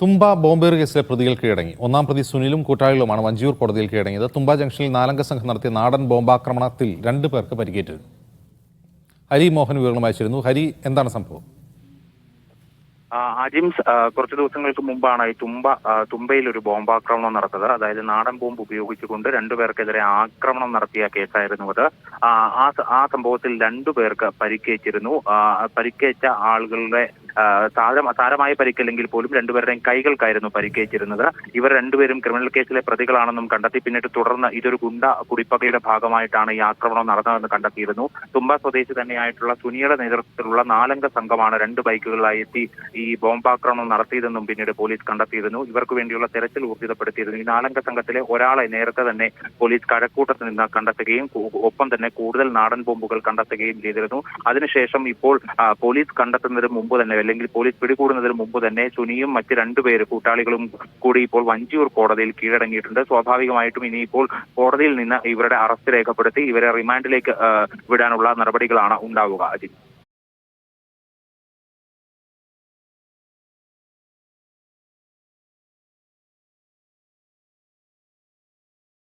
തുമ്പ ബോംബേറ് കേസിലെ പ്രതികൾ കീഴടങ്ങി. ഒന്നാം പ്രതി സുനിലും കൂട്ടാളികളുമാണ് വഞ്ചിയൂർ കോടതിയിൽ കീഴടങ്ങിയത്. തുമ്പ ജംഗ്ഷനിൽ 4 അംഗ സംഘം നടത്തിയ നാടൻ ബോംബാക്രമണത്തിൽ 2 പേർക്ക് പരിക്കേറ്റിരുന്നു. ഹരി മോഹൻ വിവരങ്ങൾ അയച്ചിരുന്നു. ഹരി, എന്താണ് സംഭവം? അജിംസ് കുറച്ച് ദിവസങ്ങൾക്ക് മുമ്പാണ് ഈ തുമ്പയിൽ ഒരു ബോംബാക്രമണം നടന്നത്. അതായത് നാടൻ ബോംബ് ഉപയോഗിച്ചുകൊണ്ട് 2 പേർക്കെതിരെ ആക്രമണം നടത്തിയ കേസായിരുന്നു അത്. ആ സംഭവത്തിൽ 2 പേർക്ക് പരിക്കേറ്റിരുന്നു. പരിക്കേറ്റ ആളുകളുടെ സാരമായി പരിക്കല്ലെങ്കിൽ പോലും 2 പേരുടെയും കൈകൾക്കായിരുന്നു പരിക്കേറ്റിരുന്നത്. ഇവർ 2 പേരും ക്രിമിനൽ കേസിലെ പ്രതികളാണെന്നും കണ്ടെത്തി. പിന്നീട് തുടർന്ന് ഇതൊരു ഗുണ്ട കുടിപ്പകയുടെ ഭാഗമായിട്ടാണ് ഈ ആക്രമണം നടന്നതെന്ന് കണ്ടെത്തിയിരുന്നു. തുമ്പ സ്വദേശി തന്നെയായിട്ടുള്ള സുനിയുടെ നേതൃത്വത്തിലുള്ള 4 അംഗ സംഘമാണ് 2 ബൈക്കുകളിലായി എത്തി ഈ ബോംബാക്രമണം നടത്തിയതെന്നും പിന്നീട് പോലീസ് കണ്ടെത്തിയിരുന്നു. ഇവർക്ക് വേണ്ടിയുള്ള തെരച്ചിൽ ഊർജിതപ്പെടുത്തിയിരുന്നു. ഈ 4 അംഗ സംഘത്തിലെ ഒരാളെ നേരത്തെ തന്നെ പോലീസ് കഴക്കൂട്ടത്ത് നിന്ന് കണ്ടെത്തുകയും ഒപ്പം തന്നെ കൂടുതൽ നാടൻ ബോംബുകൾ കണ്ടെത്തുകയും ചെയ്തിരുന്നു. അതിനുശേഷം ഇപ്പോൾ പോലീസ് കണ്ടെത്തുന്നതിന് മുമ്പ് തന്നെ, അല്ലെങ്കിൽ പോലീസ് പിടികൂടുന്നതിന് മുമ്പ് തന്നെ സുനിയും മറ്റ് 2 പേര് കൂട്ടാളികളും കൂടി ഇപ്പോൾ വഞ്ചിയൂർ കോടതിയിൽ കീഴടങ്ങിയിട്ടുണ്ട്. സ്വാഭാവികമായിട്ടും ഇനിയിപ്പോൾ കോടതിയിൽ നിന്ന് ഇവരുടെ അറസ്റ്റ് രേഖപ്പെടുത്തി ഇവരെ റിമാൻഡിലേക്ക് വിടാനുള്ള നടപടികളാണ് ഉണ്ടാവുക. അജിത്.